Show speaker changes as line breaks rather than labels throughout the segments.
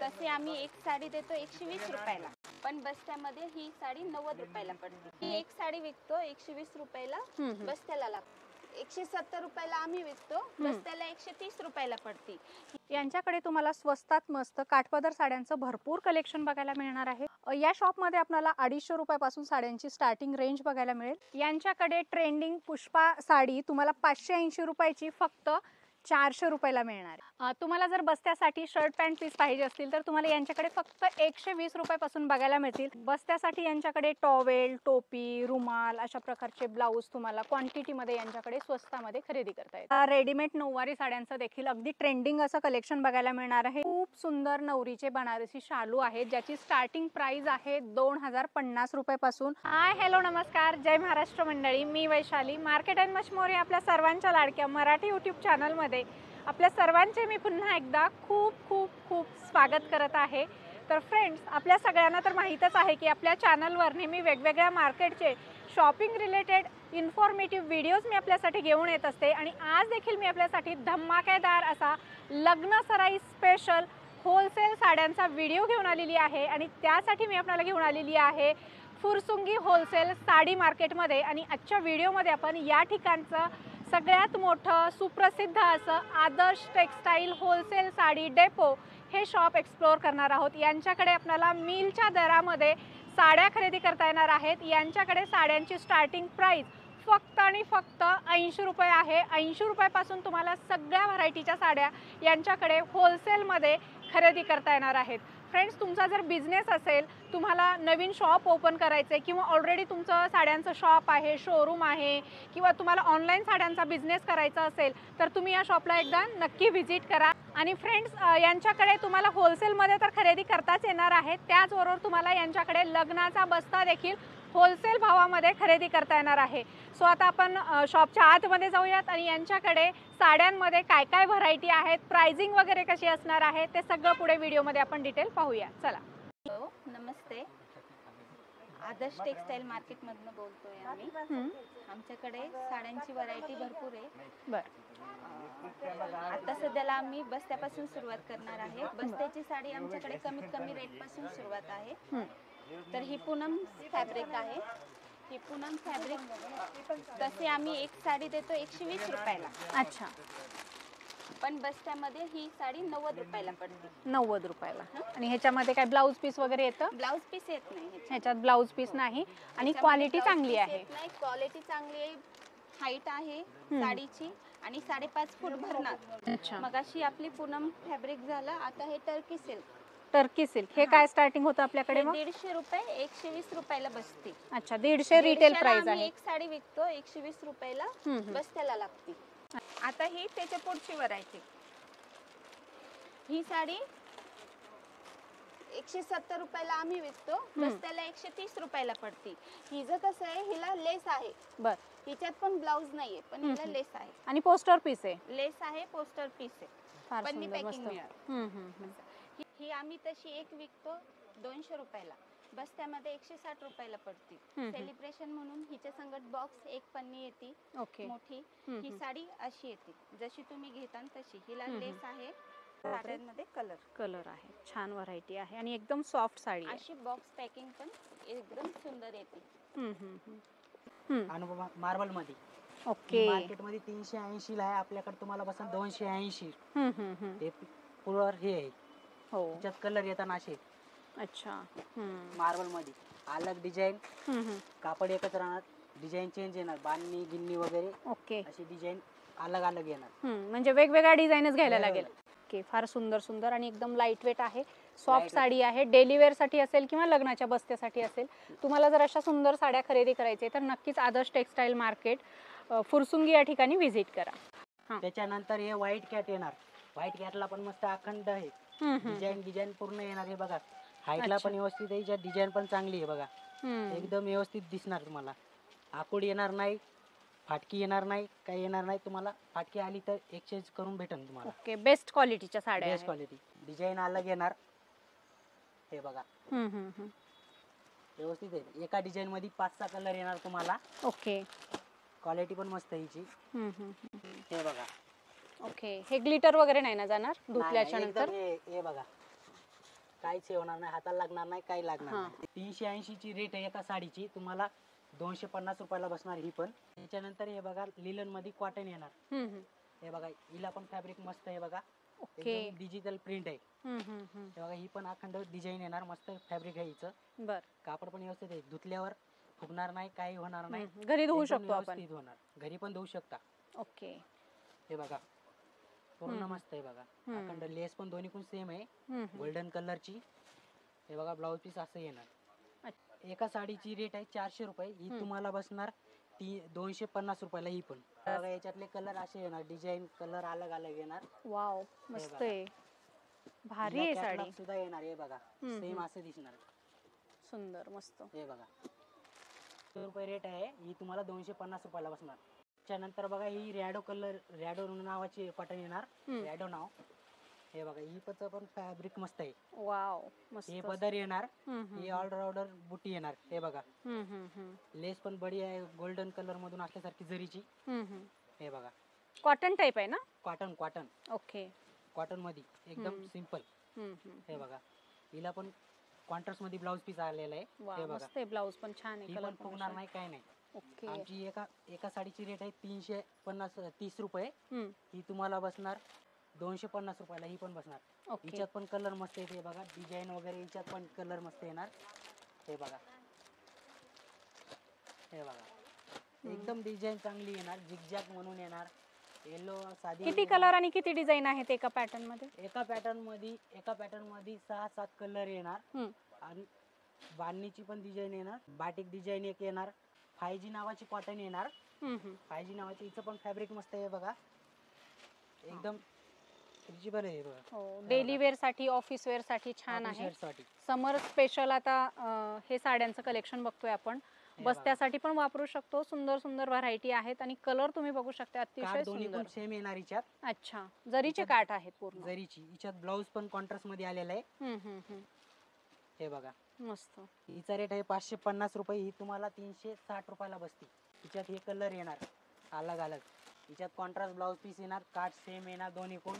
तसे आम्ही एक साडी देतो 120 रुपयाला, पण बस्त्यामध्ये ही साडी 90 रुपयाला पडते. ही एक साडी विकतो 120 रुपयाला, बस्त्याला लागतो. 170 रुपयाला आम्ही विकतो, बस्त्याला 130 रुपयाला पडते.
यांच्याकडे तुम्हाला स्वस्तात मस्त काठपदर साड्यांचं भरपूर कलेक्शन बघायला मिळणार आहे. या शॉपमध्ये आपल्याला 250 रुपयापासून साड्यांची स्टार्टिंग रेंज बघायला मिळेल. यांच्याकडे ट्रेंडिंग पुष्पा साडी तुम्हाला 580 रुपयाची फक्त 400 रुपयाला मिळणार आहे. तुम्हाला जर बस्त्यासाठी शर्ट पॅन्ट पीस पाहिजे असतील तर तुम्हाला यांच्याकडे फक्त 120 रुपयापासून बघायला मिळतील. बस्त्यासाठी यांच्याकडे टॉवेल, टोपी, रुमाल अशा प्रकारचे ब्लाऊज तुम्हाला क्वांटिटीमध्ये यांच्याकडे स्वस्तामध्ये खरेदी करता येतात. रेडीमेड नऊवारी साड्यांचं देखील अगदी ट्रेंडिंग असं कलेक्शन बघायला मिळणार आहे. खूप सुंदर नवरीचे बनारसी शालू आहेत ज्याची स्टार्टिंग प्राइस आहे 2050 रुपयापासून. हाय हॅलो नमस्कार, जय महाराष्ट्र मंडळी. मी Vaishali, market and much more या आपल्या सर्वांच्या लाडक्या मराठी यूट्यूब चॅनलमध्ये आपल्या सर्वांचे मी पुन्हा एकदा खूप खूप खूप स्वागत करत आहे. तर फ्रेंड्स, आपल्या सगळ्यांना तर माहीतच आहे की आपल्या चॅनलवर नेहमी वेगवेगळ्या मार्केटचे शॉपिंग रिलेटेड इन्फॉर्मेटिव्ह व्हिडिओज मी आपल्यासाठी घेऊन येत असते. आणि आज देखील मी आपल्यासाठी धमाकेदार असा लग्न सराई स्पेशल होलसेल साड्यांचा व्हिडिओ घेऊन आलेली आहे. आणि त्यासाठी मी आपल्याला घेऊन आलेली आहे फुरसुंगी होलसेल साडी मार्केटमध्ये. आणि आजच्या व्हिडिओमध्ये आपण या ठिकाणचं सगळ्यात मोठं सुप्रसिद्ध असं आदर्श टेक्सटाईल होलसेल साडी डेपो हे शॉप एक्सप्लोअर करणार आहोत. यांच्याकडे आपल्याला मिलच्या दरामध्ये साड्या खरेदी करता येणार आहेत. यांच्याकडे साड्यांची स्टार्टिंग प्राइस फक्त आणि फक्त 80 रुपये आहे. 80 रुपयापासून तुम्हाला सगळ्या व्हरायटीच्या साड्या यांच्याकडे होलसेलमध्ये खरेदी करता येणार आहेत. फ्रेंड्स, तुमचा जर बिझनेस असेल, तुम्हाला नवीन शॉप ओपन करायचं आहे किंवा ऑलरेडी तुमचं साड्यांचं शॉप आहे, शोरूम आहे, किंवा तुम्हाला ऑनलाईन साड्यांचा बिझनेस करायचा असेल तर तुम्ही या शॉपला एकदा नक्की व्हिजिट करा. आणि फ्रेंड्स, यांच्याकडे तुम्हाला होलसेलमध्ये तर खरेदी करताच येणार आहे, त्याचबरोबर तुम्हाला यांच्याकडे लग्नाचा बस्ता देखील होलसेल भावामध्ये खरेदी करता येणार आहे. सो आता आपण शॉपच्या आतमध्ये जाऊयात आणि यांच्याकडे साड्यांमध्ये काय काय व्हरायटी आहेत, प्राइसिंग वगैरे कशी असणार आहे ते सगळं पुढे व्हिडिओमध्ये आपण डिटेल पाहूया. चला.
हो, नमस्ते. आदर्श टेक्सटाईल मार्केटमधनं बोलतोय आम्ही. आमच्याकडे साड्यांची व्हरायटी भरपूर आहे. आता सध्याला आम्ही बस्त्यापासून सुरुवात करणार आहे. बस्त्याची साडी आमच्याकडे कमीत कमी रेटपासून सुरुवात आहे. तर ही पूनम फॅब्रिक आहे. ही पूनम फॅब्रिक तसे आम्ही एक साडी देतो 120 रुपयाला.
अच्छा.
पण बस्त्यामध्ये ही साडी 90 रुपयाला पडते.
90 रुपयाला. आणि ह्याच्यामध्ये काय ब्लाऊज पीस वगैरे येतं?
ब्लाऊज पीस येत नाही
ह्याच्यात ब्लाऊज पीस नाही. आणि क्वालिटी चांगली आहे.
नाही, क्वालिटी चांगली आहे. हाईट आहे साडीची आणि 5.5 फूट भरणार. मग अशी आपली पूनम फॅब्रिक झालं. आता हे टर्की सिल्क.
टर्की सिल्क हे काय स्टार्टिंग होतं आपल्याकडे? मग
150 रुपये 120 रुपयाला बसते.
अच्छा, 150 रिटेल प्राइस आहे.
एक साडी विकतो 120 रुपयाला, बस्त्याला लागते. आता ही त्याच्या पुढची व्हरायटी. ही साडी 170 रुपयाला आम्ही विकतो, बस्त्याला 130 रुपयाला पडते. हिचं कसं आहे, हिला लेस आहे.
बर.
हिच्यात पण ब्लाऊज नाहीये, पण हिला लेस आहे
आणि पोस्टर पीस आहे.
लेस आहे, पोस्टर पीस आहे. पण पॅकिंग मिळाली. ही आम्ही तशी एक विकतो 200 रुपयाला, बस्त्यामध्ये 160 रुपयाला पडते. सेलिब्रेशन म्हणून हिच्या संगत बॉक्स एक पन्नी येते मोठी. ही साडी अशी येते, जशी तुम्ही घेता तशी. हिला लेस आहे, साड्यांमध्ये कलर आहे. छान व्हरायटी आहे आणि एकदम सॉफ्ट साडी आहे. अशी बॉक्स पॅकिंग पण एकदम सुंदर येते.
अनुभव मार्बल मध्ये.
ओके.
मार्केट मध्ये 380 ला आहे, आपल्याकडे तुम्हाला बसन 280. हे पुरवर हे आहे.
हो,
त्याच्यात कलर येतात असे.
अच्छा.
मार्बल मध्ये अलग डिझाईन, कापड एकच राहणार, डिझाईन चेंज येणार, बांधणी गिन्नी वगैरे.
ओके.
अशी डिझाईन अलग अलग येणार.
म्हणजे वेगवेगळ्या डिझाईनच घ्यायला लागेल. ओके. फार सुंदर सुंदर आणि एकदम लाईट वेट आहे. सॉफ्ट साडी आहे. डेली वेअर साठी असेल किंवा लग्नाच्या बस्त्यासाठी असेल, तुम्हाला जर अशा सुंदर साड्या खरेदी करायचे तर नक्कीच आदर्श टेक्सटाईल मार्केट फुरसुंगी या ठिकाणी व्हिजिट करा.
त्याच्यानंतर हे व्हाईट कॅट येणार. व्हाईट कॅटला पण मस्त अखंड आहे. डिझाईन पूर्ण येणार. हे बघा, हाईटला पण व्यवस्थित आहे, डिझाईन पण चांगली आहे. बघा, एकदम व्यवस्थित दिसणार तुम्हाला. आकुड येणार नाही, फाटकी येणार नाही, काही येणार नाही. तुम्हाला फाटकी आली तर एक्सचेंज करून भेटेल तुम्हाला.
ओके. बेस्ट क्वालिटीच्या साड्या.
Best quality. डिझाईन अलग येणार. हे बघा, व्यवस्थित आहे. एका डिझाईन मध्ये 5-6 कलर येणार तुम्हाला.
ओके.
क्वालिटी पण मस्त आहे हिची. हे बघा.
ओके. हे ग्लिटर वगैरे नाही ना जाणार धुतल्याच्या नंतर?
हे बघा, काहीच हे होणार नाही, हाताला लागणार नाही, काही लागणार नाही. 380 ची रेट आहे एका साडीची. तुम्हाला 250 रुपयाला बसणार ही पण. त्याच्यानंतर हे बघा लिलन मध्ये कॉटन येणार. हे बघा हिला पण फॅब्रिक मस्त आहे बघा.
ओके.
डिजिटल प्रिंट आहे. हे बघा ही पण अखंड डिझाईन येणार. मस्त फॅब्रिक आहे हिचं.
बर.
कापड पण व्यवस्थित आहे. धुतल्यावर फुगणार नाही, काही होणार नाही.
घरी धुवू
एकदम
शकतो आपण.
व्यवस्थित होणार. घरी पण धुवू शकता.
ओके.
हे बघा पूर्ण मस्त आहे बघा. अखंड लेस पण दोन्ही पण सेम आहे, गोल्डन कलरची. हे बघा ब्लाऊज पीस असं येणार. एका साडीची रेट आहे 400 रुपये. ही तुम्हाला बसणार 250 रुपयाला ही पण. बघा याच्यातले कलर असे येणार, डिझाईन कलर अलग अलग येणार.
वाव मस्त आहे, भारी आहे साडी
सुद्धा येणार. हे बघा सेम असं दिसणार.
सुंदर मस्त.
हे बघा 100 रुपये रेट आहे. ही तुम्हाला 250 रुपयाला बसणार. त्यानंतर बघा ही रॅडो कलर, रॅडो नावाची कॉटन येणार. रॅडो नाव. हे बघा ही पण फॅब्रिक मस्त आहे.
वाव मस्त.
हे पदर येणार. ही ऑलराउंडर बुटी येणार. हे बघा लेस पण बडी आहे, गोल्डन कलर मधून असल्यासारखी जरीची. हे बघा
कॉटन टाइप आहे ना?
Cotton cotton.
ओके.
कॉटन मध्ये एकदम सिंपल. हे बघा हिला पण कॉन्ट्रास्ट मध्ये ब्लाउज पीस आलेला आहे. हे बघा
मस्त आहे, ब्लाउज पण छान आहे,
ही
कलर
पण फुगणार नाही, काय नाही.
ओके.
आमची एका साडीची रेट आहे 330 रुपये. ही तुम्हाला बसणार 250 रुपयाला. ही पण बसणार. हिच्यात पण कलर मस्त आहे. हे बघा डिझाईन वगैरे हिच्यात पण कलर मस्त येणार. हे बघा हे बघा एकदम डिझाईन चांगली येणार. झिगझॅग म्हणून येणार. येलो साधी.
किती कलर आणि किती डिझाईन आहेत एका पॅटर्न मध्ये?
एका पॅटर्न मध्ये 6-7 कलर येणार. आणि बांधणीची पण डिझाईन येणार. बाटिक डिझाईन एक येणार. 5G नावाची कॉटन येणार. 5G नावाची. हिचं पण फॅब्रिक मस्त आहे बघा. एकदम स्ट्रेचेबल आहे बघा.
हो, डेली वेअर साठी, ऑफिस वेअर साठी छान आहे.
ऑफिस साठी.
समर स्पेशल आता हे साड्यांचं कलेक्शन बघतोय आपण. बस्त्यासाठी पण वापरू शकतो. सुंदर सुंदर व्हरायटी आहेत आणि कलर तुम्ही बघू शकता, अतिशय सुंदर.
सेम येणार हिच्यात.
अच्छा, जरीचे काठ आहेत पूर्ण.
जरीची. हिच्यात ब्लाउज पण कॉन्ट्रास्ट मध्ये आलेला आहे. हे बघा
मस्त.
हिचा रेट आहे 550 रुपये. ही तुम्हाला 360 रुपयाला बसते. हिच्यात हे कलर येणार अलग अलग. हिच्यात कॉन्ट्रास्ट ब्लाउज पीस येणार. काठ सेम येणार दोन्ही कोण.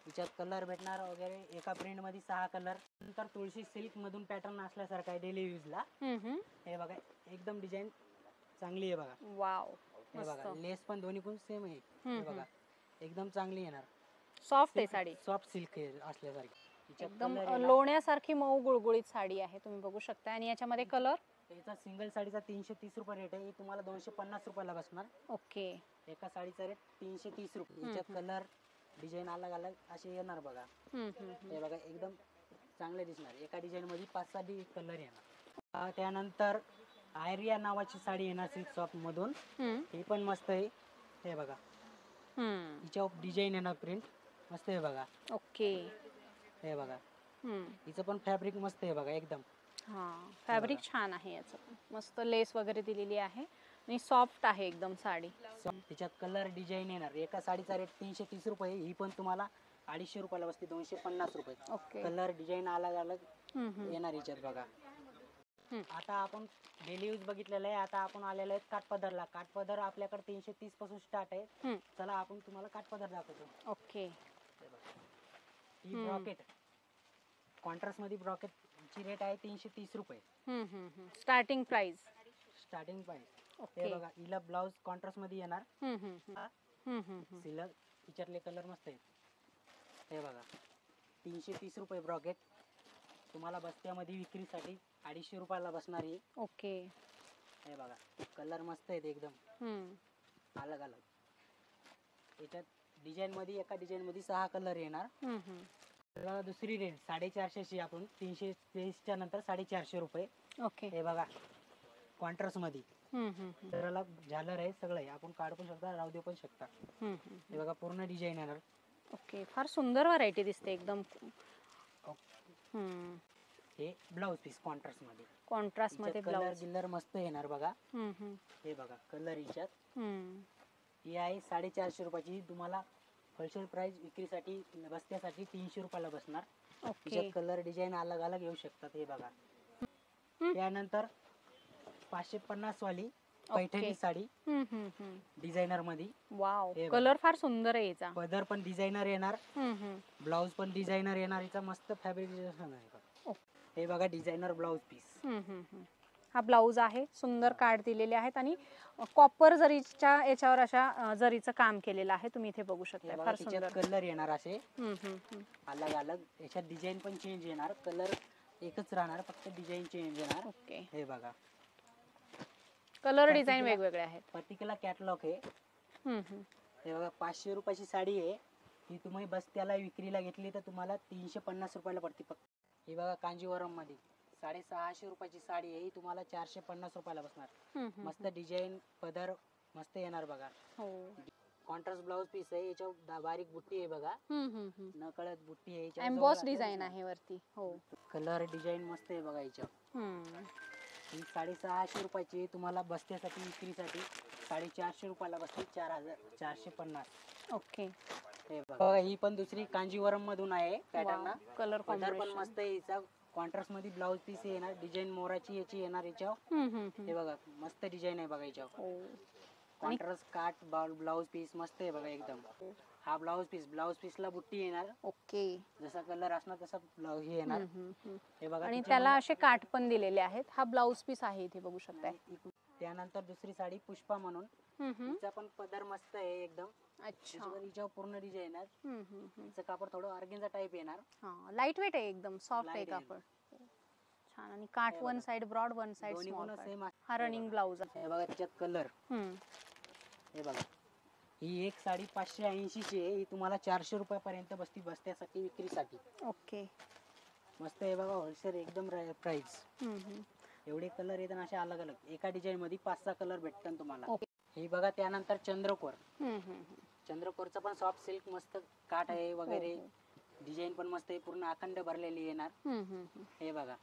हिच्यात कलर भेटणार वगैरे. एका प्रिंट मध्ये 6 कलर. नंतर तुळशी सिल्क मधून पॅटर्न असल्यासारखं आहे डेली यूज ला. हे बघा एकदम डिझाईन चांगली आहे बघा.
वाव.
हे बघा लेस पण दोन्ही पण सेम आहे. हे बघा एकदम चांगली येणार.
सॉफ्ट आहे साडी.
सॉफ्ट सिल्क असल्यासारखी.
एकदम लोण्यासारखी मऊ गुळगुळीत साडी आहे, तुम्ही बघू शकता. आणि याच्यामध्ये कलर.
याचा सिंगल साडीचा 330 रुपये रेट आहे. ही तुम्हाला 250 रुपयाला बसणार.
ओके.
एका साडीचा रेट 330 रुपये. याच्यात कलर डिझाईन अलग अलग असे येणार बघा. हे बघा एकदम चांगले दिसणार. एका डिझाईन मध्ये 5-6 कलर येणार. त्यानंतर आयरिया नावाची साडी येणार सिल्क सॉफ्ट मधून. ही पण मस्त आहे. हे बघा हिच्यावर डिझाईन येणार प्रिंट मस्त आहे बघा.
ओके.
हे बघा हिचं पण फॅब्रिक मस्त आहे बघा एकदम.
हा, फॅब्रिक छान आहे याचं. मस्त लेस वगैरे दिलेली आहे आणि सॉफ्ट आहे एकदम साडी.
त्याच्यात कलर डिझाईन येणार. एका साडीचा रेट 330 रुपये. ही पण तुम्हाला 250 रुपयाला बसते. 250 रुपये.
ओके.
कलर डिझाईन अलग अलग येणार हिच्यात बघा. आता आपण डेली यूज बघितलेलं आहे. आता आपण आलेलो आहे काठपदरला. काठपदर आपल्याकडे 330 पासून स्टार्ट आहे. चला आपण तुम्हाला काठपदर दाखवतो.
ओके.
ही ब्रॉकेट कॉन्ट्रास्ट मध्ये ब्रॉकेट ची रेट आहे 330 रुपये.
Starting price.
Starting price. हे बघा हिला ब्लाउज कॉन्ट्रास्ट मध्ये येणार. सिल्क. हिच्यातले कलर मस्त आहेत. हे बघा 330 रुपये ब्रॉकेट. तुम्हाला बस्त्यामध्ये विक्रीसाठी 250 रुपयाला बसणार आहे.
ओके.
हे बघा कलर मस्त आहेत एकदम अलग अलग. याच्यात डिझाईन मध्ये एका डिझाईन मध्ये 6 कलर येणार. दुसरी रेंज 450 आपण 323 च्या नंतर 450 रुपये.
ओके.
हे बघा कॉन्ट्रास्ट मध्ये. त्याला झालर आहे सगळं आहे. आपण काढू पण शकता, राहू देऊ पण शकता. हे बघा पूर्ण डिझाईन येणार.
ओके. फार सुंदर व्हरायटी दिसते एकदम.
हे ब्लाउज पीस कॉन्ट्रास्ट मध्ये.
कॉन्ट्रास्ट मध्ये
कलर गिलर मस्त येणार बघा. हे बघा कलर हिच्यात. ही आहे 450 रुपयाची. तुम्हाला होलसेल प्राइस विक्रीसाठी बस्त्यासाठी 300 रुपयाला बसणार. हिच्यात कलर डिझाईन अलग अलग येऊ शकतात. हे बघा. त्यानंतर 550 वाली पैठणी साडी डिझायनर मध्ये.
वाव,
हे बघा.
कलर फार सुंदर आहे याचा.
पदर पण डिझायनर येणार, ब्लाउज पण डिझायनर येणार. याचा मस्त फॅब्रिकेशन आहे बघा. हे बघा डिझायनर ब्लाउज पीस.
हा ब्लाउज आहे, सुंदर कार्ड दिलेले आहेत आणि कॉपर जरीच्या याच्यावर अशा जरीचं काम केलेलं आहे, तुम्ही इथे बघू शकता. फार सुंदर
कलर येणार असे अलग अलग. याच्यात डिझाईन पण चेंज येणार, कलर एकच राहणार, फक्त डिझाईन चेंज येणार.
ओके,
हे बघा
कलर डिझाईन वेगवेगळे आहेत.
पर्टिक्युलर कॅटलॉग आहे. हे बघा 500 रुपयाची साडी आहे. ही तुम्ही बस त्याला विक्रीला घेतली तर तुम्हाला 350 रुपयाला पडते फक्त. ही बघा कांजीवरम मध्ये 650 रुपयाची साडी आहे, ही तुम्हाला 450 रुपयाला बसणार. मस्त डिझाईन पदर मस्त येणार बघा. कॉन्ट्रास्ट ब्लाउज पीस आहे, याच्यावर बारीक बुट्टी आहे बघा, नकळत बुट्टी आहे,
एम्बॉस डिझाईन आहे वरती. हो,
कलर डिझाईन मस्त आहे बघा. याच्यावर ही 650 रुपयाची आहे, तुम्हाला बस्त्यासाठी विक्रीसाठी 450 रुपयाला बसते. 4450.
ओके,
हे बघा ही पण दुसरी कांजीवरम मधून आहे पॅटर्न.
कलर
पदर पण मस्त आहे. हिचा कॉन्ट्रास्ट मध्ये ब्लाउज पीस येणार, डिझाईन मोराची याची येणार याच्यावर. हे बघा मस्त डिझाईन आहे बघा याच्यावर. कॉन्ट्रास्ट काट ब्लाउज पीस मस्त आहे बघा एकदम. हा ब्लाउज पीसला बुट्टी येणार.
ओके,
जसा कलर असणार तसा ब्लाउज हे येणार. हे बघा
आणि त्याला असे काठ पण दिलेले आहेत. हा ब्लाउज पीस आहे इथे बघू शकताय.
त्यानंतर दुसरी साडी पुष्पा म्हणून, तिचा पण पदर मस्त आहे एकदम.
अच्छा,
हिच्यावर पूर्ण डिझाईन आहे. हिचं कापड थोडं ऑर्गेन्झा टाइप येणार.
हा, लाईट वेट आहे एकदम, सॉफ्ट आहे कापड. छान. आणि काठ one side broad, one side small. हा रनिंग ब्लाउज आहे.
हे बघा त्याच्यात कलर. हे बघा ही एक साडी 580 ची आहे, ही तुम्हाला 400 रुपयापर्यंत बसती बस्त्यासाठी विक्रीसाठी.
ओके,
मस्त आहे बघा, होलसेल एकदम प्राइस. एवढे कलर येतात असे अलग अलग. एका डिझाईन मध्ये 5-6 कलर भेटतात तुम्हाला. हे बघा त्यानंतर चंद्रकोर. चंद्रकोरचा पण सॉफ्ट सिल्क मस्त काठ आहे वगैरे. डिझाईन पण मस्त आहे, पूर्ण अखंड भरलेली येणार. हे बघा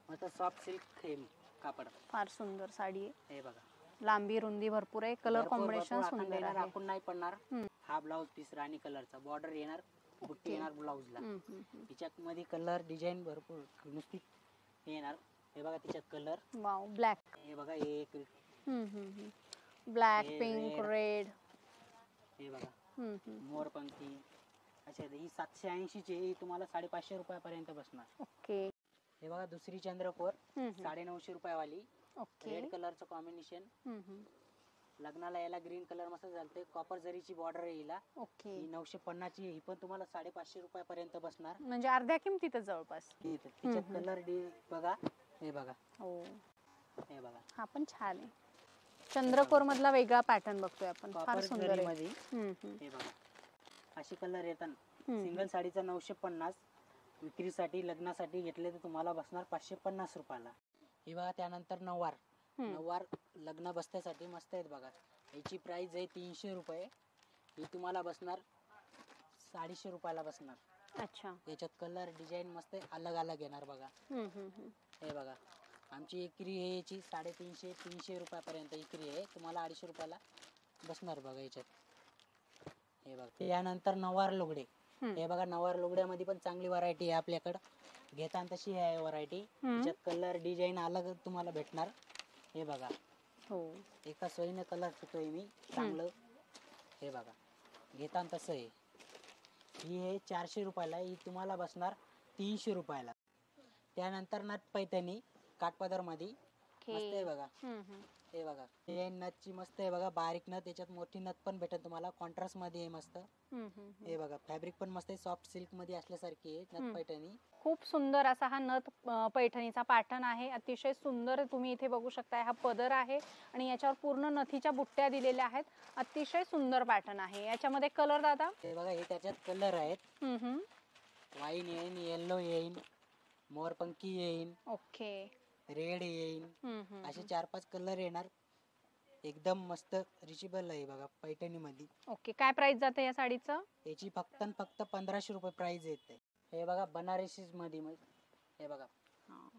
मस्त सॉफ्ट सिल्क आहे कापड.
फार सुंदर साडी आहे.
हे बघा
लांबी रुंदी भरपूर आहे, कलर कॉम्बिनेशन सुंदर आहे.
आपण नाही पडणार. हा ब्लाउज पीस राणी कलरचा, बॉर्डर येणार, बुट्टी येणार ब्लाउजला. तिच्यात मध्ये कलर डिझाईन भरपूर नुसती येणार. हे बघा तिच्यात कलर.
Wow, black.
हे बघा एक
ब्लॅक, पिंक, रेड.
हे बघा मोरपंखी. अच्छा ही 780 ची, ही तुम्हाला 550 रुपयापर्यंत बसणार.
ओके,
हे बघा दुसरी चंद्रकोर 950 रुपयावाली.
ओके,
रेड कलरचं कॉम्बिनेशन. लग्नाला याला ग्रीन कलर मस्त चालते. कॉपर जरीची बॉर्डर येईल.
ओके,
ही 950 ची, ही पण तुम्हाला 550 रुपयापर्यंत बसणार.
म्हणजे अर्ध्या किमतीतच जवळपास.
तिच्यात कलर बघा. हे बघा.
हो,
हे बघा
हा पण छान आहे. चंद्रकोर मधला वेगळा पॅटर्न बघतोय आपण, फार
कॉपर
सुंदर आहे.
मध्ये. हे बघा अशी कलर येतात. सिंगल साडीचा 950, विक्रीसाठी लग्नासाठी घेतले तर तुम्हाला बसणार 550 रुपयाला. हे बघा त्यानंतर नऊवार. नऊवार लग्न बसत्यासाठी मस्त आहेत बघा. याची प्राइस आहे 300 रुपये. ही तुम्हाला बसणार 250 रुपयाला बसणार.
अच्छा,
याच्यात कलर डिझाईन मस्त अलग अलग येणार बघा. हे बघा आमची एकरी आहे याची 350 रुपयापर्यंत एकरी आहे, तुम्हाला 250 रुपयाला बसणार बघा याच्यात. हे बघा यानंतर नऊवार लुगडे. हे बघा नऊवार लुगड्यामध्ये पण चांगली व्हरायटी आहे आपल्याकडं. घेताना तशी आहे व्हरायटी. त्याच्यात कलर डिझाईन अलग तुम्हाला भेटणार. हे बघा एका सोयीने कलर सुटतोय मी चांगलं. हे बघा घेताना तसं आहे. ही आहे 400 रुपयाला, ही तुम्हाला बसणार 300 रुपयाला. त्यानंतर नथ पैठणी काठपदर मध्ये मस्त आहे बघा. हे बघा हे नथची मस्त आहे बघा, बारीक नथ. याच्यात मोठी नथ पण भेटेल तुम्हाला, कॉन्ट्रास्ट मध्ये आहे मस्त. हे बघा फॅब्रिक पण मस्त आहे, सॉफ्ट सिल्क मध्ये असल्यासारखी आहे नथ पैठणी.
खूप सुंदर असा हा नथ पैठणीचा पॅटर्न आहे. अतिशय सुंदर तुम्ही इथे बघू शकता. हा पदर आहे आणि याच्यावर पूर्ण नथीच्या बुट्ट्या दिलेल्या आहेत. अतिशय सुंदर पॅटर्न आहे. याच्यामध्ये कलर दादा.
हे बघा हे त्याच्यात कलर आहेत. वाईन येईन, येल्लो येईन, मोरपंखी येईन,
ओके,
रेड येईन, असे 4-5 कलर येणार. एकदम मस्त रिचेबल आहे बघा पैठणी मध्ये.
ओके, काय प्राइस जाते या साडीचं?
याची फक्त 1500 रुपये प्राइस येते. हे बघा बनारसी मध्ये. हे बघा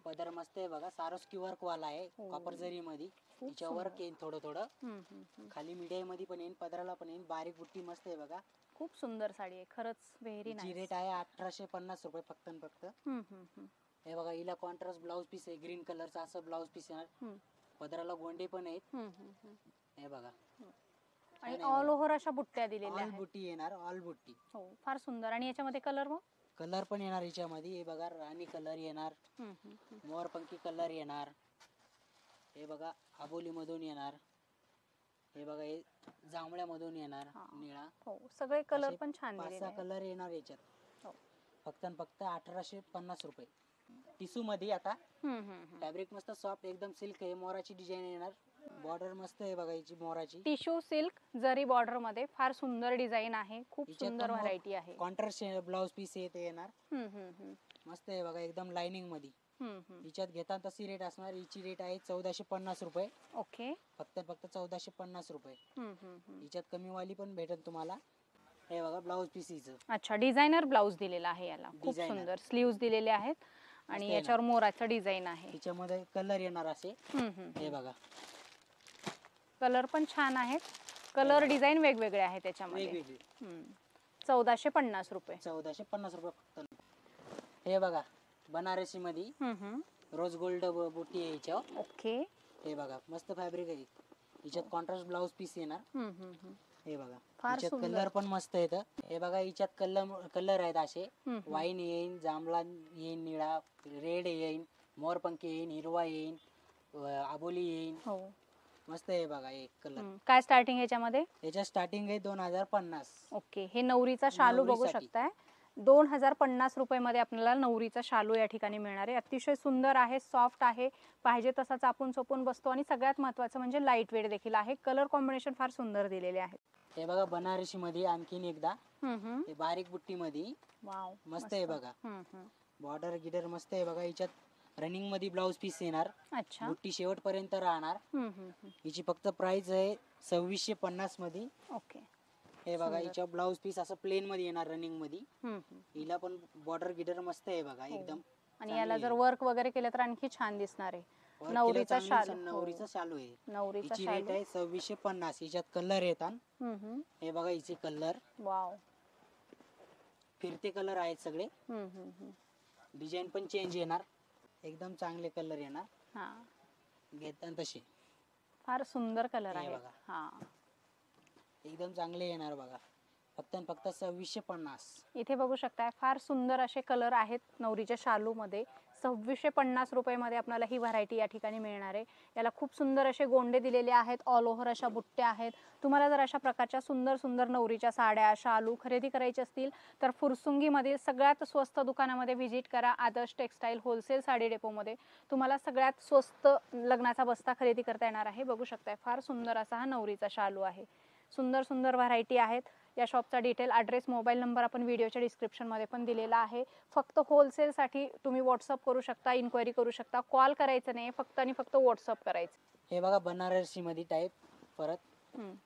पदर मस्त आहे बघा, सारोस्की वर्क वाला आहे, कॉपर जरी मध्ये. तिच्या वर्क येईल थोडं थोडं, खाली मीडियम मध्ये पण येईल, पदराला पण येईल. बारीक बुट्टी मस्त आहे बघा.
खूप सुंदर साडी आहे खरंच, व्हेरी नाईस.
रेट आहे 1850 रुपये फक्त. हे बघा हिला कॉन्ट्रास्ट ब्लाउज पीस आहे, ग्रीन कलरचा असं ब्लाउज पीस आहे. पदराला गोंडे पण आहेत. हे बघा
आणि ऑल ओव्हर अशा बुट्ट्या दिलेल्या
ऑल
आहेत.
बुट्टी येणार, ऑल बुट्टी.
हो, फार सुंदर. आणि याच्यामध्ये कलर मग
कलर पण येणार याच्यामध्ये. हे बघा राणी कलर येणार, मोरपंखी कलर येणार, हे बघा आबोली मधून येणार, हे बघा हे जांभळ्यामधून येणार, निळा.
हो, सगळे कलर पण छान
5-6
दिलेले आहेत.
कलर येणार याच्यात.
हो.
फक्त आणि फक्त 1850 रुपये. टिश्यू मध्ये आता फॅब्रिक मस्त सॉफ्ट एकदम सिल्क आहे. मोराची डिझाईन येणार, बॉर्डर मस्त आहे बघा याची मोराची.
टिश्यू सिल्क जरी बॉर्डर मध्ये फार सुंदर डिझाईन आहे. खूप सुंदर व्हरायटी आहे.
कॉन्ट्रास्ट ब्लाउज पीस येते येणार. मस्त आहे बघा एकदम लाइनिंग मध्ये. हिच्यात घेता तशी रेट असणार. हिची रेट आहे 1450 रुपये.
ओके.
फक्त 1450 रुपये. हिच्यात कमी वाली पण भेटेल तुम्हाला. हे बघा ब्लाउज पीस हिचं.
अच्छा, डिझायनर ब्लाउज दिलेला आहे याला. खूप
Designer.
सुंदर स्लीव्स दिलेले आहेत आणि याच्यावर मोराचं डिझाईन आहे.
हिच्यामध्ये कलर येणार असे. हे बघा
कलर पण छान आहेत. कलर डिझाईन वेगवेगळे आहेत त्याच्यामध्ये.
वेगवेगळे.
1450 रुपये.
1450 रुपये फक्त. हे बघा बनारसी मध्ये रोज गोल्ड बुट्टी आहे हिच्यावर.
ओके.
हे बघा मस्त फॅब्रिक आहे. हिच्यात कॉन्ट्रास्ट ब्लाउज पीस येणार. हे बघा
फार
हिच्यात
सुंदर.
कलर पण मस्त येत. हे बघा हिच्यात कलर आहेत असे. वाईन येईन, जांभळा येईन, निळा, रेड येईन, मोरपंखी येईन, हिरवा येईन, आबोली येईन.
हो,
मस्त आहे बघा एक कलर.
काय स्टार्टिंग याच्यामध्ये?
याच्या स्टार्टिंग आहे 2050.
ओके. हे नवरीचा शालू बघू
नवरीसाठी.
शकताय. 2050 रुपये मध्ये आपल्याला नवरीचा शालू या ठिकाणी मिळणार आहे. अतिशय सुंदर आहे, सॉफ्ट आहे, पाहिजे तसा चापून चोपून बसतो आणि सगळ्यात महत्त्वाचं म्हणजे लाईट वेट देखील आहे. कलर कॉम्बिनेशन फार सुंदर दिलेले आहे.
हे बघा बनारसी मध्ये आणखीन एकदा हे बारीक बुट्टी मध्ये.
वाव,
मस्त आहे बघा. बॉर्डर गिडर मस्त आहे बघा. हिच्यात रनिंग मध्ये ब्लाउज पीस येणार.
अच्छा.
बुट्टी शेवट पर्यंत राहणार. हिची फक्त प्राइस आहे 2650 मध्ये.
ओके.
हे बघा हिच्या ब्लाउज पीस असं प्लेन मध्ये येणार रनिंग मध्ये. हिला पण बॉर्डर गिडर मस्त आहे बघा एकदम.
आणि याला जर वर्क वगैरे केलं तर आणखी छान दिसणार आहे. नवरीचा शालू.
नवरीचा शालू आहे.
नवरीचा
हिची रेट आहे 2650. हिच्यात कलर येतात. हे बघा हिचे कलर.
वाव,
फिरते कलर आहेत सगळे. डिझाईन पण चेंज येणार. एकदम चांगले कलर येणार.
हा,
घेताना तसे
फार सुंदर कलर
हे
आहे.
बघा.
हा,
एकदम चांगले येणार बघा. फक्त आणि फक्त 2650.
इथे बघू शकताय फार सुंदर असे कलर आहेत नवरीच्या शालू मध्ये. 2650 रुपये मध्ये आपल्याला ही व्हरायटी या ठिकाणी मिळणार आहे. याला खूप सुंदर असे गोंडे दिलेले आहेत. ऑल ओव्हर अशा बुट्ट्या आहेत. तुम्हाला जर अशा प्रकारच्या सुंदर सुंदर नवरीच्या साड्या, शालू खरेदी करायची असतील तर फुरसुंगीमध्ये सगळ्यात स्वस्त दुकानामध्ये व्हिजिट करा. आदर्श टेक्सटाईल होलसेल साडी डेपोमध्ये तुम्हाला सगळ्यात स्वस्त लग्नाचा बस्ता खरेदी करता येणार आहे. बघू शकताय फार सुंदर असा हा नवरीचा शालू आहे. सुंदर सुंदर व्हरायटी आहेत. या शॉपचा डिटेल, ॲड्रेस, मोबाईल नंबर आपण व्हिडिओच्या डिस्क्रिप्शनमध्ये पण दिलेला आहे. फक्त होलसेलसाठी तुम्ही व्हॉट्सअप करू शकता, इन्क्वायरी करू शकता. कॉल करायचं नाही, फक्त आणि फक्त व्हॉट्सअप करायचं.
हे बघा बनारसी मध्ये टाईप परत.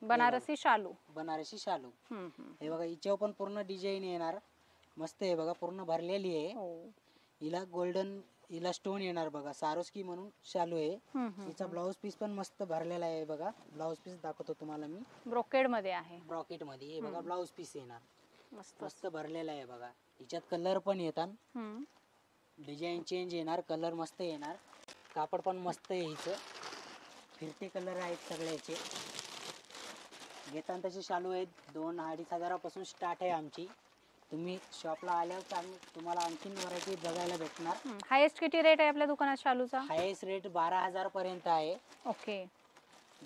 बनारसी शालू.
बनारसी शालू. हे बघा हिच्यावर पण पूर्ण डिझाईन येणार. मस्त आहे बघा, पूर्ण भरलेली आहे. हिला गोल्डन, हिला स्टोन येणार बघा. सारोस्की म्हणून शालू आहे. हिचा ब्लाउज पीस पण मस्त भरलेला आहे बघा. ब्लाउज पीस दाखवतो तुम्हाला मी.
ब्रोकेड मध्ये आहे.
ब्रॉकेट मध्ये हे बघा ब्लाउज पीस येणार.
मस्त
मस्त भरलेला आहे बघा. हिच्यात कलर पण येतात. डिझाईन चेंज येणार. कलर मस्त येणार. कापड पण मस्त आहे हिचं. फिरते कलर आहेत सगळ्याचे. घेताना तसे शालू आहेत. 2-2.5 हजारापासून स्टार्ट आहे आमची. तुम्ही शॉपला आल्यावर तुम्हाला आणखीन व्हरायटी बघायला भेटणार.
हायेस्ट किती रेट आहे आपल्या दुकानात शालूचा?
हायेस्ट रेट 12,000 पर्यंत आहे.
ओके.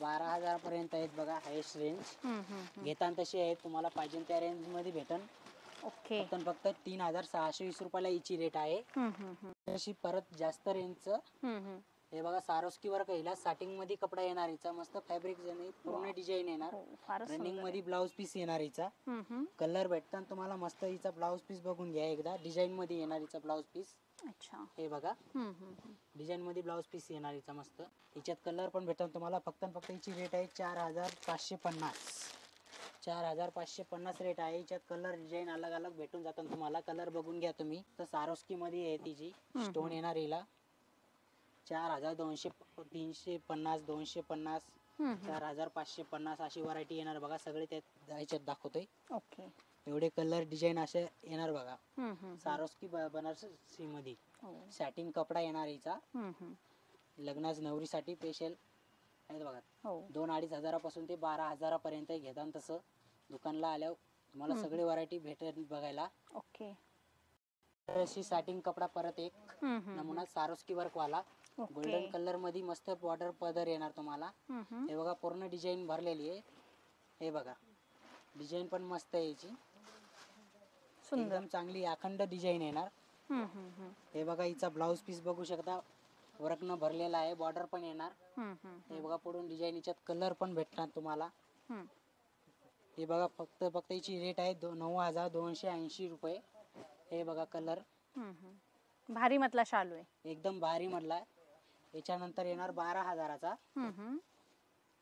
12,000 पर्यंत आहेत बघा हायेस्ट रेंज. घेताना तशी आहेत. तुम्हाला पाहिजे त्या रेंज मध्ये भेटन.
ओके.
फक्त 3,620 रुपयाला हिची रेट आहे. तशी परत जास्त रेंजचं हे बघा सारोस्की वर्क. हिला स्टार्टिंग मध्ये कपडा येणार. हिचा मस्त फॅब्रिक पूर्ण डिझाईन येणार. रनिंग मध्ये ब्लाउज पीस येणार हिचा. कलर भेटताना तुम्हाला मस्त हिचा ब्लाउज पीस बघून घ्या एकदा. डिझाईन मध्ये येणार हिचा ब्लाउज पीस.
अच्छा.
हे बघा डिझाईन मध्ये ब्लाउज पीस येणार हिचा मस्त. हिच्यात कलर पण भेटताना तुम्हाला. फक्त हिची रेट आहे 4,550. 4,550 रेट आहे. हिच्यात कलर डिझाईन अलग अलग भेटून जातात तुम्हाला. कलर बघून घ्या तुम्ही. तर सारोस्की मध्ये आहे तिची. स्टोन येणार हिला. 4,200, 350, 250, 4,550 अशी व्हरायटी येणार बघा. सगळे त्यात ह्याच्यात दाखवतोय.
ओके.
एवढे कलर डिझाईन असे येणार बघा. सारोस्की बनारसी मध्ये सॅटिन कपडा येणार हिचा. लग्नाच नवरीसाठी स्पेशल आहेत बघा.
हो
2-2.5 हजारापासून ते 12 हजारापर्यंत घेतात. तसं दुकानला आल्यावर तुम्हाला सगळी व्हरायटी भेटेल बघायला.
ओके.
अशी सॅटिंग कपडा परत एक नमुना सारोस्की वर्क वाला गोल्डन कलर मध्ये मस्त बॉर्डर पदर येणार तुम्हाला. हे बघा पूर्ण डिझाईन भरलेली आहे. हे बघा डिझाईन पण मस्त आहे याची, एकदम चांगली अखंड डिझाईन येणार. हे बघा हिचा ब्लाऊज पीस बघू शकता, वर्क न भरलेला आहे, बॉर्डर पण येणार. हे बघा पुढून डिझाईन, याच्यात कलर पण भेटणार तुम्हाला. हे बघा फक्त याची रेट आहे 9,280 रुपये. हे बघा कलर
भारी मतला शालू आहे,
एकदम भारी मधला. याच्यानंतर येणार 12 हजाराचा,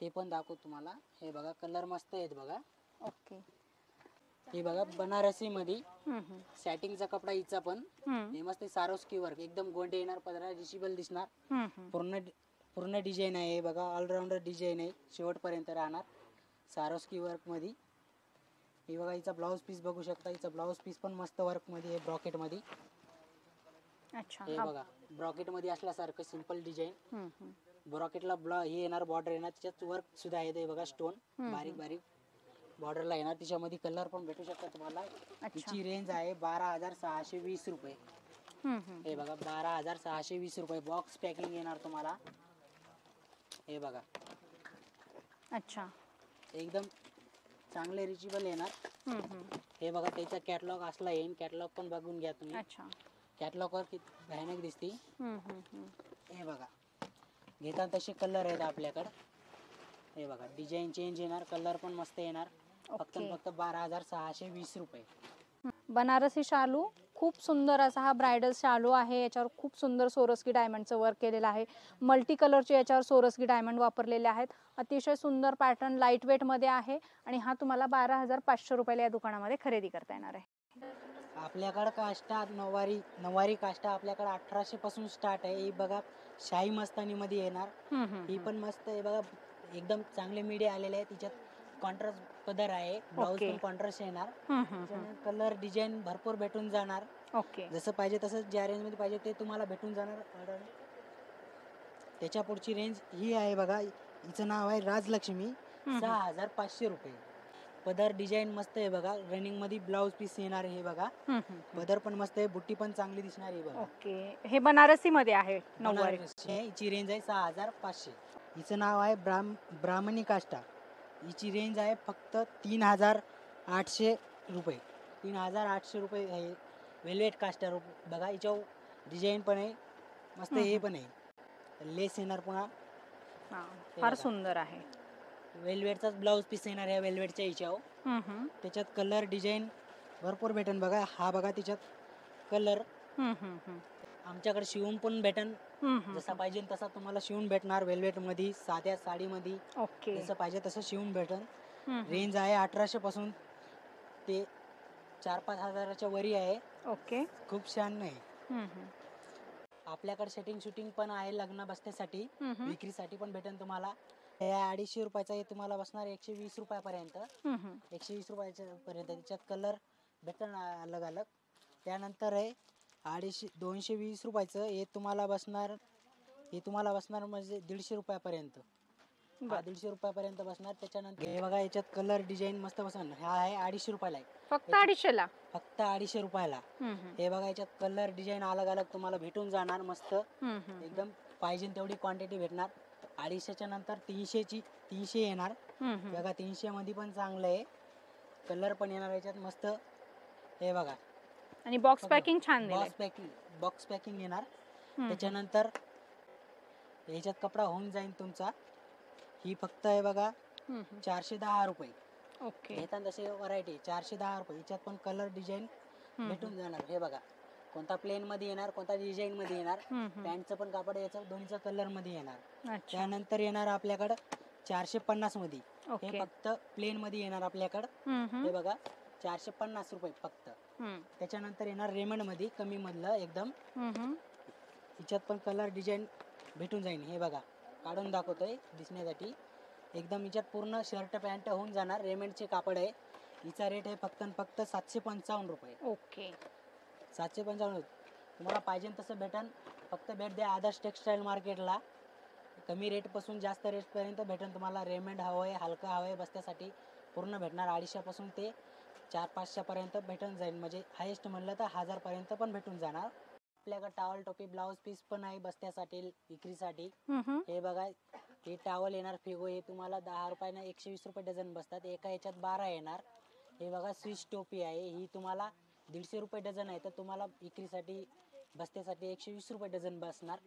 ते पण दाखवू तुम्हाला. हे बघा कलर मस्त आहेत बघा.
ओके.
हे बघा बनारसी मध्ये सॅटिंगचा कपडा हिचा पण. हे मस्त सारोस्की वर्क, एकदम गोंडे येणार, पदरा रिशिबल दिसणार. पूर्ण डिझाईन आहे. हे बघा ऑलराऊंडर डिझाईन आहे, शेवटपर्यंत राहणार सारोस्की वर्क मध्ये. हे बघा हिचा ब्लाऊज पीस बघू शकता, हिचा ब्लाऊज पीस पण मस्त वर्क मध्ये आहे, ब्रॉकेट मध्ये.
अच्छा.
हे बघा ब्रॉकेट मध्ये असल्यासारखं सिंपल डिझाईन. ब्रॉकेटला हे येणार, बॉर्डर येणार, त्याच्यात वर्क सुद्धा आहे. हे बघा स्टोन बारीक बारीक बॉर्डरला येणार. त्याच्यामध्ये कलर पण भेटू शकतात तुम्हाला. तिची रेंज आहे 12,620 रुपये. हे बघा 12,620 रुपये. बॉक्स पॅकिंग येणार तुम्हाला. हे बघा
अच्छा,
एकदम चांगले रिचेबल येणार. हे बघा त्याचा कॅटलॉग असला येईन, कॅटलॉग पण बघून घ्या तुम्ही.
अच्छा.
कॅटलॉग वर किती भयानक दिसते. हे बघा घेतात तसे कलर आहेत आपल्याकडे. हे बघा डिझाईन चेंज येणार, कलर पण मस्त येणार. फक्त 12,620 रुपये.
बनारसी शालू खूप सुंदर असा हा ब्रायडल शालू आहे. याच्यावर खूप सुंदर सोरस्की डायमंडचं वर्क केलेलं आहे. मल्टी कलरचे याच्यावर सोरस्की डायमंड वापरलेले आहेत. अतिशय सुंदर पॅटर्न, लाईट वेट मध्ये आहे आणि हा तुम्हाला 12,500 रुपयाला या दुकानामध्ये खरेदी करता येणार आहे.
आपल्याकडे काष्टा नवारी काष्टा आपल्याकडे 1800 पासून स्टार्ट आहे. ही बघा शाही मस्तानी मध्ये येणार. ही पण मस्त आहे बघा, एकदम चांगले मीडिया आलेले आहे. तिच्यात कॉन्ट्रास्ट पदर आहे, ब्लाऊज पण कॉन्ट्रास्ट येणार. कलर डिझाईन भरपूर भेटून जाणार.
ओके.
जसं पाहिजे तसं, ज्या रेंज मध्ये पाहिजे ते तुम्हाला भेटून जाणार. त्याच्या पुढची रेंज ही आहे बघा, हिचं नाव आहे राजलक्ष्मी. 6,500 रुपये. पदर डिझाईन मस्त आहे बघा, रनिंग मध्ये ब्लाऊज पीस येणार. हे बघा पदर पण मस्त आहे, बुट्टी पण चांगली दिसणार आहे बघा.
ओके. हे बनारसी मध्ये आहे.
हिची रेंज आहे 6,500. हिचं नाव आहे ब्राह्मणी काष्टा. हिची रेंज आहे फक्त 3,800 रुपये. 3,800 रुपये आहे. वेल्वेट काष्टा बघा, हिच्यावर डिझाईन पण आहे मस्त. हे पण आहे, लेस येणार पुन्हा.
फार सुंदर आहे.
वेल्वेटचाच ब्लाऊज पीस येणार आहे वेल्वेटच्या हिच्यावर. त्याच्यात कलर डिझाईन भरपूर भेटन बघा. हा बघा त्याच्यात कलर आमच्याकडे शिवून पण भेटन, जसा पाहिजे तसा तुम्हाला शिवून भेटणार. वेल्वेट मध्ये, साध्या साडी मध्ये, जसं पाहिजे तसं शिवून भेटन. रेंज आहे 1800 पासून ते 4-5 हजाराच्या वरी आहे.
ओके.
खूप छान आहे. आपल्याकडे सेटिंग शूटिंग पण आहे, लग्न बसण्यासाठी, विक्रीसाठी पण भेटेल तुम्हाला. हे 250 रुपयाचा हे तुम्हाला बसणार 120 रुपयापर्यंत. 120 रुपयाच्या पर्यंत. त्याच्यात कलर भेटेल अलग अलग. त्यानंतर आहे 220 रुपयाचं हे तुम्हाला बसणार. हे तुम्हाला बसणार म्हणजे 150 रुपयापर्यंत. 150 रुपयापर्यंत बसणार. त्याच्यानंतर हे बघा याच्यात कलर डिझाईन मस्त बसणार. हा आहे 250 रुपयाला.
फक्त 250 ला.
फक्त 250 रुपयाला. हे बघा याच्यात कलर डिझाईन अलग अलग तुम्हाला भेटून जाणार मस्त. एकदम पाहिजे तेवढी क्वांटिटी भेटणार. 250च्या नंतर 300 येणार बघा. 300 मध्ये पण चांगलं आहे, कलर पण येणार याच्यात मस्त. हे बघा
आणि बॉक्स पॅकिंग छान.
बॉक्स पॅकिंग येणार. त्याच्यानंतर याच्यात कपडा होऊन जाईल तुमचा. ही फक्त आहे बघा 410 रुपये.
ओके.
येतात तसे व्हरायटी 410 रुपये. याच्यात पण कलर डिझाईन भेटून जाणार. हे बघा कोणता प्लेन मध्ये येणार, कोणता डिझाईन मध्ये येणार. पॅन्टचं पण कापड याचं दोन्हीचा कलर मध्ये येणार. त्यानंतर येणार आपल्याकडं 450 मध्ये. हे फक्त प्लेन मध्ये येणार आपल्याकडं. हे बघा 450 रुपये फक्त. त्याच्यानंतर येणार रेमंड मध्ये, कमी मधलं एकदम. हिच्यात पण कलर डिझाईन भेटून जाईल. हे बघा काढून दाखवतोय दिसण्यासाठी. एकदम हिच्यात पूर्ण शर्ट पॅन्ट होऊन जाणार. रेमंडचे कापड आहे. हिचा रेट आहे फक्त 755 रुपये.
ओके.
755. तुम्हाला पाहिजे तसं भेटन. फक्त भेट द्या आदर्श टेक्सटाईल मार्केटला. कमी रेटपासून जास्त रेटपर्यंत भेटेल तुम्हाला. रेमेंड हवं आहे, हलका हवं आहे बस्त्यासाठी पूर्ण भेटणार. 250पासून ते 400-500पर्यंत भेटून जाईल. म्हणजे हायेस्ट म्हणलं तर 1000पर्यंत पण भेटून जाणार. आपल्याकडे टॉवल टोपी ब्लाऊज पीस पण आहे बस्त्यासाठी विक्रीसाठी. हे बघा, हे टॉवल येणार फिगो, हे तुम्हाला 10 रुपयानं 120 रुपये डझन बसतात. एका याच्यात 12 येणार. हे बघा स्विच टोपी आहे, ही तुम्हाला 150 रुपये डझन आहे. तर तुम्हाला विक्रीसाठी बस्त्यासाठी 120 रुपये डझन बसणार.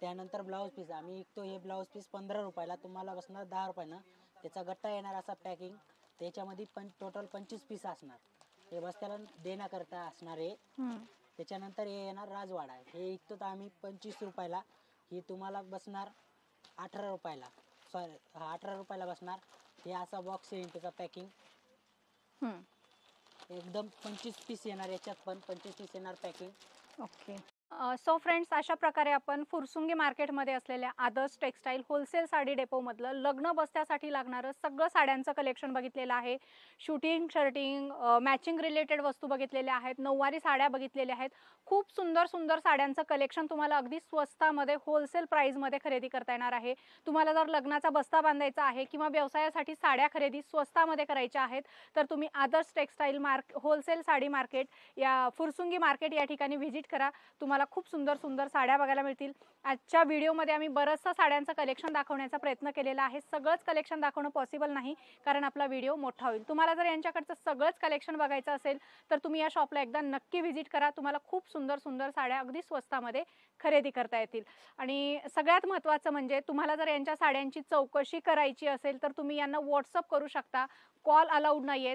त्यानंतर ब्लाऊज पीस आम्ही विकतो. हे ब्लाऊज पीस 15 रुपयाला, तुम्हाला बसणार 10 रुपयानं. त्याचा गट्टा येणार असा पॅकिंग. त्याच्यामध्ये टोटल 25 पीस असणार. हे बस्त्याला देण्याकरता असणार आहे. त्याच्यानंतर हे येणार राजवाडा, हे विकतो तर आम्ही 25 रुपयाला. ही तुम्हाला बसणार 18 रुपयाला. सॉरी, 18 रुपयाला बसणार. हे असा बॉक्स येईल त्याचा पॅकिंग. एकदम 25 पीस येणार, याच्यात पण 25 पीस येणार पॅकिंग.
ओके. सो फ्रेंड्स, अशा प्रकारे आपण फुरसुंगी मार्केटमध्ये असलेल्या आदर्श टेक्सटाईल होलसेल साडी डेपोमधलं लग्न बस्त्यासाठी लागणारं सगळं साड्यांचं कलेक्शन बघितलेलं आहे. शूटिंग, शर्टिंग, मॅचिंग रिलेटेड वस्तू बघितलेल्या आहेत, नऊवारी साड्या बघितलेल्या आहेत. खूप सुंदर सुंदर साड्यांचं कलेक्शन तुम्हाला अगदी स्वस्तामध्ये होलसेल प्राईजमध्ये खरेदी करता येणार आहे. तुम्हाला जर लग्नाचा बस्ता बांधायचा आहे किंवा व्यवसायासाठी साड्या खरेदी स्वस्तामध्ये करायच्या आहेत तर तुम्ही आदर्श टेक्सटाईल होलसेल साडी मार्केट या फुरसुंगी मार्केट या ठिकाणी व्हिजिट करा. तुम्हाला खूप सुंदर सुंदर साड्या बघायला मिळतील. आजच्या व्हिडिओमध्ये आम्ही बरंचसं साड्यांचं कलेक्शन दाखवण्याचा प्रयत्न केलेला आहे. सगळंच कलेक्शन दाखवणं पॉसिबल नाही कारण आपला व्हिडिओ मोठा होईल. तुम्हाला जर यांच्याकडचं सगळंच कलेक्शन बघायचं असेल तर तुम्ही या शॉपला एकदा नक्की व्हिजिट करा. तुम्हाला खूप सुंदर सुंदर साड्या अगदी स्वस्तामध्ये खरेदी करता येतील. आणि सगळ्यात महत्त्वाचं म्हणजे तुम्हाला जर यांच्या साड्यांची चौकशी करायची असेल तर तुम्ही यांना व्हॉट्सअप करू शकता. कॉल अलाउड नाही आहेत.